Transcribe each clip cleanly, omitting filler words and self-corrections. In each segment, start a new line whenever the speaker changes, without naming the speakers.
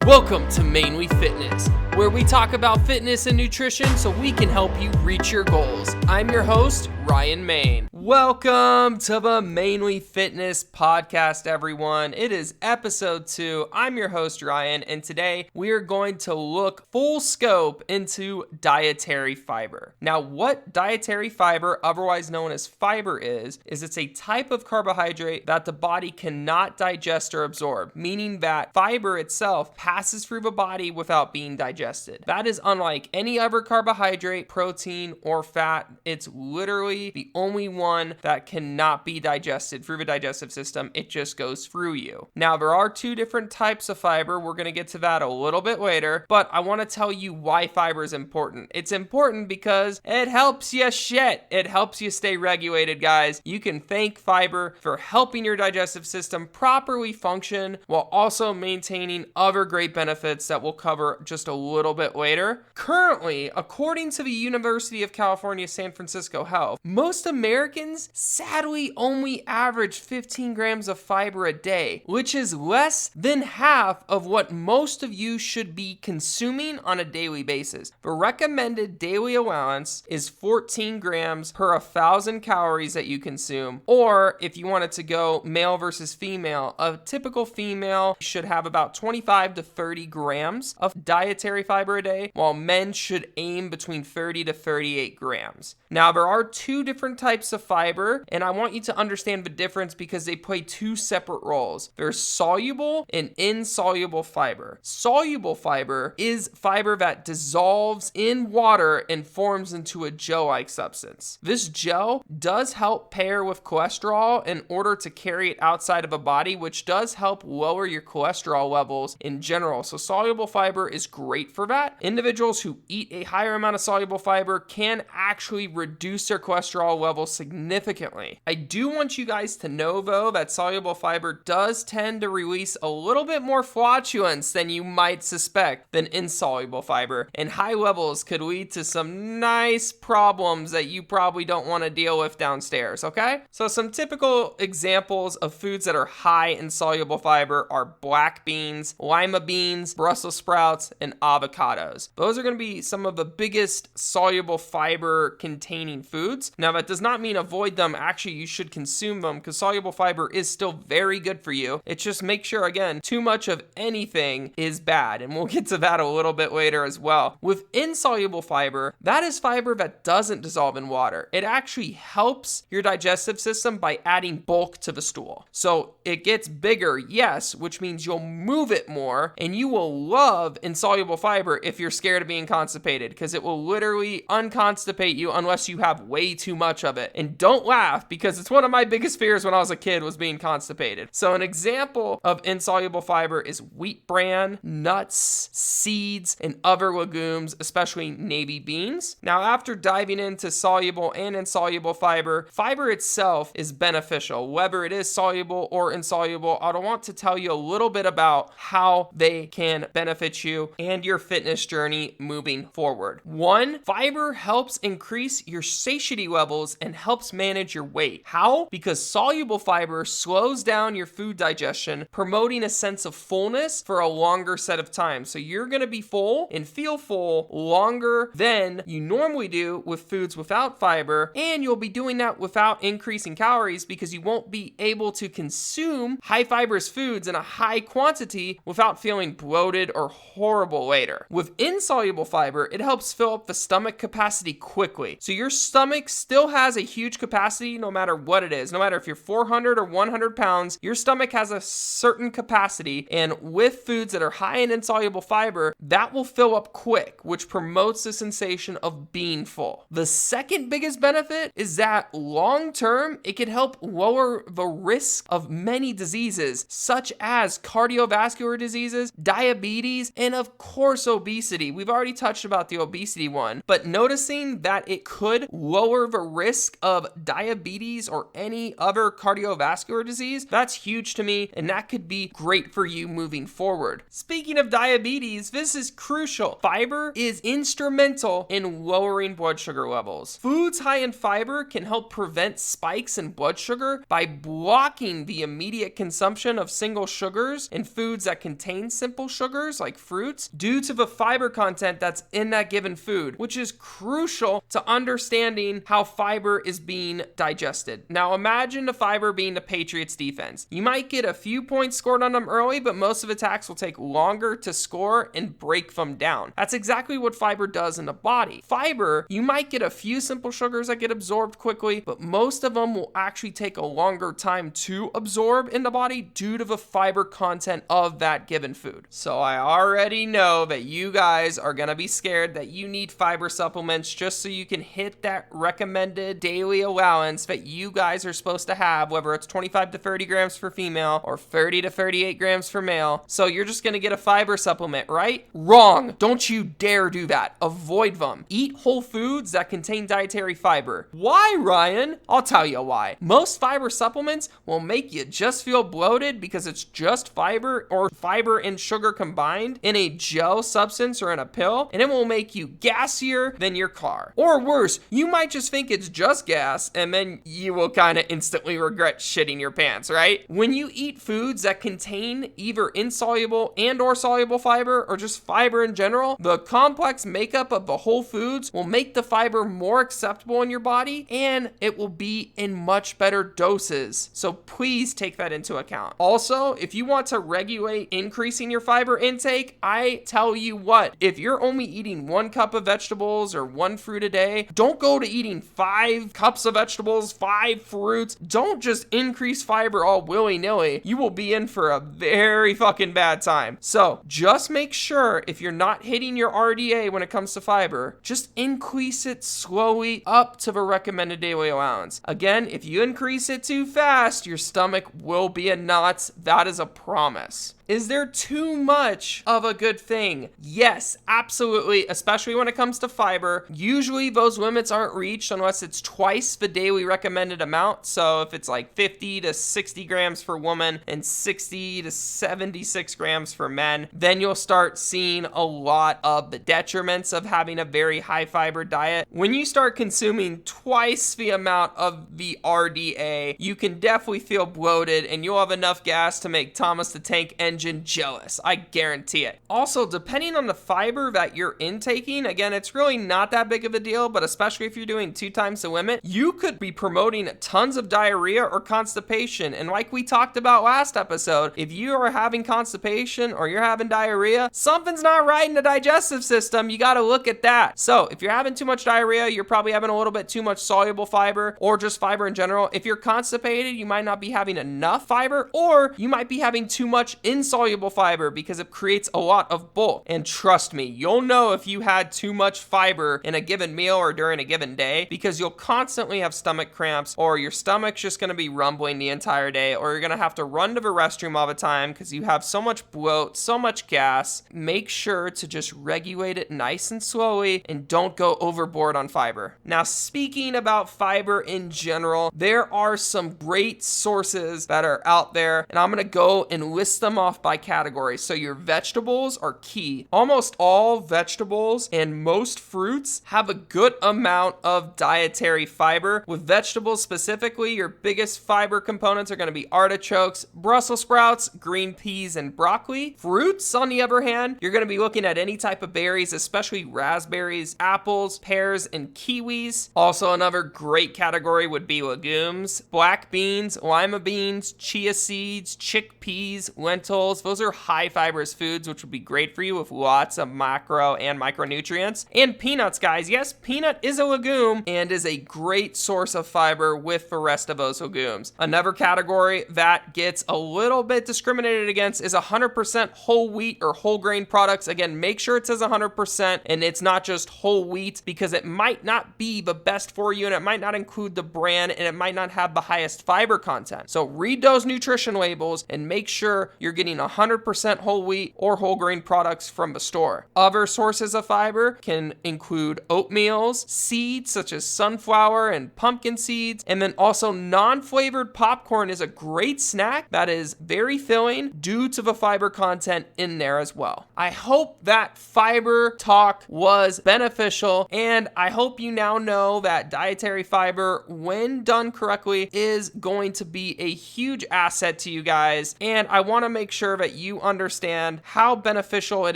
Welcome to Mainly Fitness, where we talk about fitness and nutrition so we can help you reach your goals. I'm your host, Ryan Main. Welcome to the Mainly Fitness podcast, everyone. It is episode 2. I'm your host, Ryan, and today we are going to look full scope into dietary fiber. Now, what dietary fiber, otherwise known as fiber, is it's a type of carbohydrate that the body cannot digest or absorb, meaning that fiber itself passes through the body without being digested. That is unlike any other carbohydrate, protein, or fat. It's literally the only one that cannot be digested through the digestive system. It just goes through you. Now, there are 2 different types of fiber. We're going to get to that a little bit later, but I want to tell you why fiber is important. It's important because it helps you shit. It helps you stay regulated, guys. You can thank fiber for helping your digestive system properly function while also maintaining other great benefits that we'll cover just a little bit later. Currently, according to the University of California, San Francisco Health, most Americans sadly only average 15 grams of fiber a day, which is less than half of what most of you should be consuming on a daily basis. The recommended daily allowance is 14 grams per 1,000 calories that you consume, or if you wanted to go male versus female, a typical female should have about 25 to 30 grams of dietary fiber a day, while men should aim between 30 to 38 grams. Now, there are 2 different types of fiber, and I want you to understand the difference because they play 2 separate roles. There's soluble and insoluble fiber. Soluble fiber is fiber that dissolves in water and forms into a gel-like substance. This gel does help pair with cholesterol in order to carry it outside of a body, which does help lower your cholesterol levels in general. So soluble fiber is great for that. Individuals who eat a higher amount of soluble fiber can actually reduce their cholesterol levels significantly. I do want you guys to know, though, that soluble fiber does tend to release a little bit more flatulence than you might suspect than insoluble fiber, and high levels could lead to some nice problems that you probably don't want to deal with downstairs, okay? So some typical examples of foods that are high in soluble fiber are black beans, lima beans, Brussels sprouts, and avocados. Those are going to be some of the biggest soluble fiber containing foods. Now, that does not mean avoid them. Actually, you should consume them because soluble fiber is still very good for you. It's just make sure, again, too much of anything is bad, and we'll get to that a little bit later as well. With insoluble fiber, that is fiber that doesn't dissolve in water. It actually helps your digestive system by adding bulk to the stool. So it gets bigger, yes, which means you'll move it more, and you will love insoluble fiber if you're scared of being constipated, because it will literally unconstipate you unless you have way too much of it. And don't laugh, because it's one of my biggest fears when I was a kid was being constipated. So an example of insoluble fiber is wheat bran, nuts, seeds, and other legumes, especially navy beans. Now, after diving into soluble and insoluble fiber, fiber itself is beneficial, whether it is soluble or insoluble. I want to tell you a little bit about how they can benefit you and your fitness journey moving forward. 1, fiber helps increase your satiety levels and helps manage your weight. How? Because soluble fiber slows down your food digestion, promoting a sense of fullness for a longer set of time. So you're going to be full and feel full longer than you normally do with foods without fiber, and you'll be doing that without increasing calories because you won't be able to consume high fibrous foods in a high quantity without feeling bloated or horrible later. With insoluble fiber, it helps fill up the stomach capacity quickly. So your stomach still has a huge capacity no matter what it is. No matter if you're 400 or 100 pounds, your stomach has a certain capacity, and with foods that are high in insoluble fiber, that will fill up quick, which promotes the sensation of being full. The second biggest benefit is that long term, it can help lower the risk of many diseases such as cardiovascular diseases, diabetes, and of course obesity. We've already touched about the obesity one, but noticing that it could lower serve a risk of diabetes or any other cardiovascular disease, that's huge to me, and that could be great for you moving forward. Speaking of diabetes, this is crucial. Fiber is instrumental in lowering blood sugar levels. Foods high in fiber can help prevent spikes in blood sugar by blocking the immediate consumption of single sugars in foods that contain simple sugars like fruits due to the fiber content that's in that given food, which is crucial to understanding how fiber is being digested. Now imagine the fiber being the Patriots defense. You might get a few points scored on them early, but most of attacks will take longer to score and break them down. That's exactly what fiber does in the body. Fiber, you might get a few simple sugars that get absorbed quickly, but most of them will actually take a longer time to absorb in the body due to the fiber content of that given food. So I already know that you guys are gonna be scared that you need fiber supplements just so you can hit that recommended daily allowance that you guys are supposed to have, whether it's 25 to 30 grams for female or 30 to 38 grams for male. So you're just gonna get a fiber supplement, right? Wrong. Don't you dare do that. Avoid them. Eat whole foods that contain dietary fiber. Why, Ryan? I'll tell you why. Most fiber supplements will make you just feel bloated because it's just fiber or fiber and sugar combined in a gel substance or in a pill, and it will make you gassier than your car. Or worse, you might just think it's just gas, and then you will kind of instantly regret shitting your pants, right? When you eat foods that contain either insoluble and or soluble fiber or just fiber in general, the complex makeup of the whole foods will make the fiber more acceptable in your body, and it will be in much better doses. So please take that into account. Also, if you want to regulate increasing your fiber intake, I tell you what, if you're only eating 1 cup of vegetables or 1 fruit a day, don't go to eating 5 cups of vegetables, 5 fruits. Don't just increase fiber all willy-nilly. You will be in for a very fucking bad time. So just make sure if you're not hitting your RDA when it comes to fiber, just increase it slowly up to the recommended daily allowance. Again, if you increase it too fast, your stomach will be in knots. That is a promise. Is there too much of a good thing? Yes, absolutely, especially when it comes to fiber. Usually those limits aren't reached unless it's twice the daily recommended amount. So if it's like 50 to 60 grams for women and 60 to 76 grams for men, then you'll start seeing a lot of the detriments of having a very high fiber diet. When you start consuming twice the amount of the RDA, you can definitely feel bloated and you'll have enough gas to make Thomas the Tank Engine jealous. I guarantee it. Also, depending on the fiber that you're intaking, again, it's really not that big of a deal, but especially if you're doing 2 times the limit, you could be promoting tons of diarrhea or constipation. And like we talked about last episode, if you are having constipation or you're having diarrhea, something's not right in the digestive system. You got to look at that. So if you're having too much diarrhea, you're probably having a little bit too much soluble fiber or just fiber in general. If you're constipated, you might not be having enough fiber, or you might be having too much insoluble fiber because it creates a lot of bulk. And trust me, you'll know if you had too much fiber in a given meal or during a given day, because you'll constantly have stomach cramps, or your stomach's just going to be rumbling the entire day, or you're going to have to run to the restroom all the time because you have so much bloat, so much gas. Make sure to just regulate it nice and slowly and don't go overboard on fiber. Now, speaking about fiber in general, there are some great sources that are out there, and I'm going to go and list them off by category. So your vegetables are key. Almost all vegetables and most fruits have a good amount of dietary fiber. With vegetables specifically, your biggest fiber components are going to be artichokes, Brussels sprouts, green peas, and broccoli. Fruits, on the other hand, you're going to be looking at any type of berries, especially raspberries, apples, pears, and kiwis. Also, another great category would be legumes, black beans, lima beans, chia seeds, chickpeas, lentils. Those are high fibrous foods, which would be great for you with lots of macro and micronutrients. And peanuts, guys. Yes, peanut is a legume and is a great source of fiber with the rest of those legumes. Another category that gets a little bit discriminated against is 100% whole wheat or whole grain products. Again, make sure it says 100% and it's not just whole wheat, because it might not be the best for you and it might not include the brand and it might not have the highest fiber content. So read those nutrition labels and make sure you're getting getting 100% whole wheat or whole grain products from the store. Other sources of fiber can include oatmeals, seeds such as sunflower and pumpkin seeds, and then also non-flavored popcorn is a great snack that is very filling due to the fiber content in there as well. I hope that fiber talk was beneficial, and I hope you now know that dietary fiber, when done correctly, is going to be a huge asset to you guys, and I want to make sure that you understand how beneficial it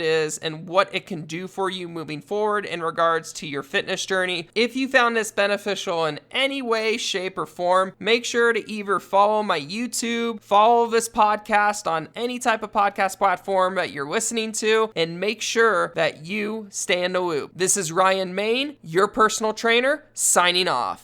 is and what it can do for you moving forward in regards to your fitness journey. If you found this beneficial in any way, shape, or form, make sure to either follow my YouTube, follow this podcast on any type of podcast platform that you're listening to, and make sure that you stay in the loop. This is Ryan Main, your personal trainer, signing off.